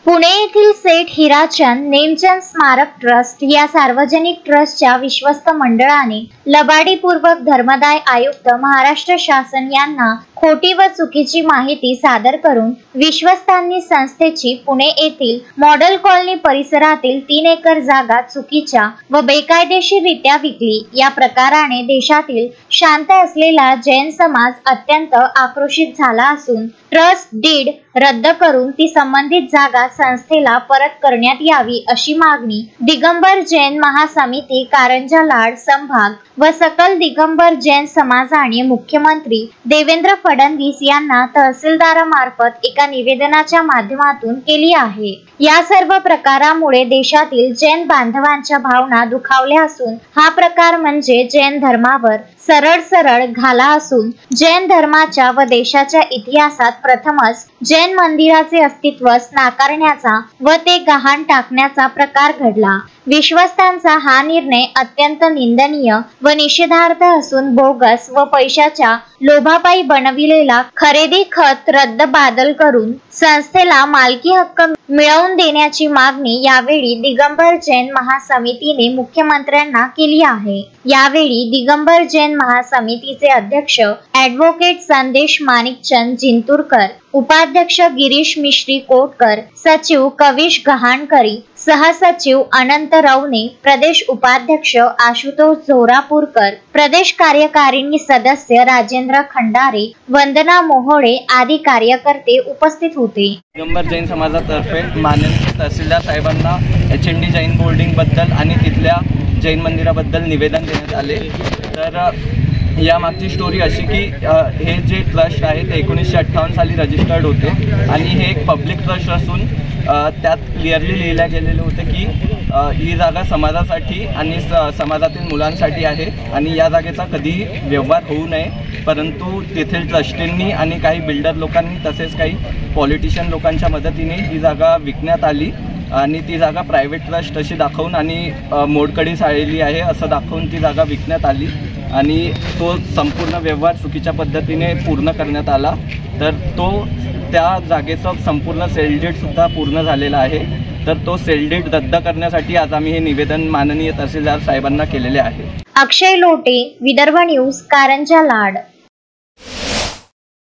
पुणे येथील सेठ हिराचंद नेमचंद स्मारक ट्रस्ट या सार्वजनिक ट्रस्टच्या विश्वस्त मंडळाने लबाडीपूर्वक धर्मदाय आयुक्त महाराष्ट्र शासन यांना खोटी व चुकीची माहिती सादर करून विश्वस्तांनी संस्थेची पुणे येथील मॉडेल कॉलनी परिसरातील 3 एकर जागा चुकीच्या व बेकायदेशीररित्या विकली। या प्रकाराने देशातील शांत असलेला जैन समाज अत्यंत आक्रोशित झाला असून ट्रस्ट डीड रद्द करून ती संबंधित जागा संस्थेला परत करण्यात यावी अशी मागणी दिगंबर जैन महासमिती कारंजा लाड संभाग व सकल दिगंबर जैन समाजाने मुख्यमंत्री देवेंद्र फडणवीस यांना तहसीलदारामार्फत एका निवेदनाच्या माध्यमातून केली आहे। या सर्व प्रकारामुळे देशातील जैन बांधवांच्या भावना दुखावल्या असून हा प्रकार म्हणजे जैन धर्मावर सरळ घाला असून जैन धर्माच्या व देशाच्या इतिहासात प्रथमच जैन मंदिराचे अस्तित्व नाकारण्याचा व ते गहाण टाकण्याचा प्रकार घडला। विश्वस्तांचा हा निर्णय अत्यंत निंदनीय व निषेधार्ह असून बोगस व पैशाच्या लोभापायी बनविलेला खरेदी खत रद्द बादल करून संस्थेला मालकी हक्क मिळवून देण्याची मागणी यावेळी दिगंबर जैन महासमितीने मुख्यमंत्र्यांना केली आहे। यावेळी दिगंबर जैन महासमितीचे अध्यक्ष ॲडव्होकेट संदेश माणिकचंद जिंतूरकर, उपाध्यक्ष गिरीश मिश्री कोटकर, सचिव कविश गहाणकरी, सहसचिव अनंत रवणे, प्रदेश उपाध्यक्ष आशुतोष झोरापूरकर, प्रदेश कार्यकारिणी सदस्य राजेंद्र खंडारे, वंदना मोहोळे आदी कार्यकर्ते उपस्थित होते। दिगंबर जैन समाजातर्फे माननीय तहसीलदार साहेबांना HND जैन बोर्डिंग बद्दल आणि तिथल्या जैन मंदिराबद्दल निवेदन देण्यात आले। तर या मागची स्टोरी अशी की हे जे ट्रस्ट आहे ते 1958 साली रजिस्टर्ड होते आणि हे एक पब्लिक ट्रस्ट असून त्यात क्लिअरली लिहिलं गेलेलं होतं की ही जागा समाजासाठी आणि समाजातील मुलांसाठी आहे आणि या जागेचा कधीही व्यवहार होऊ नये। परंतु तेथील ट्रस्टींनी आणि काही बिल्डर लोकांनी तसेच काही पॉलिटिशियन लोकांच्या मदतीने ही जागा विकण्यात आली आणि ती जागा प्रायव्हेट ट्रस्ट अशी दाखवून आणि मोडकळीस आलेली आहे असं दाखवून ती जागा विकण्यात आली आणि तो संपूर्ण व्यवहार चुकीच्या पद्धतीने पूर्ण करण्यात आला। तर त्या जागेचं संपूर्ण सेल डीड सुद्धा पूर्ण झालेला आहे। तर तो सेल डीड रद्द करण्यासाठी आज आम्ही हे निवेदन माननीय तहसीलदार साहेबांना केलेले आहे। अक्षय लोटे, विदर्भ न्यूज, कारंजा लाड।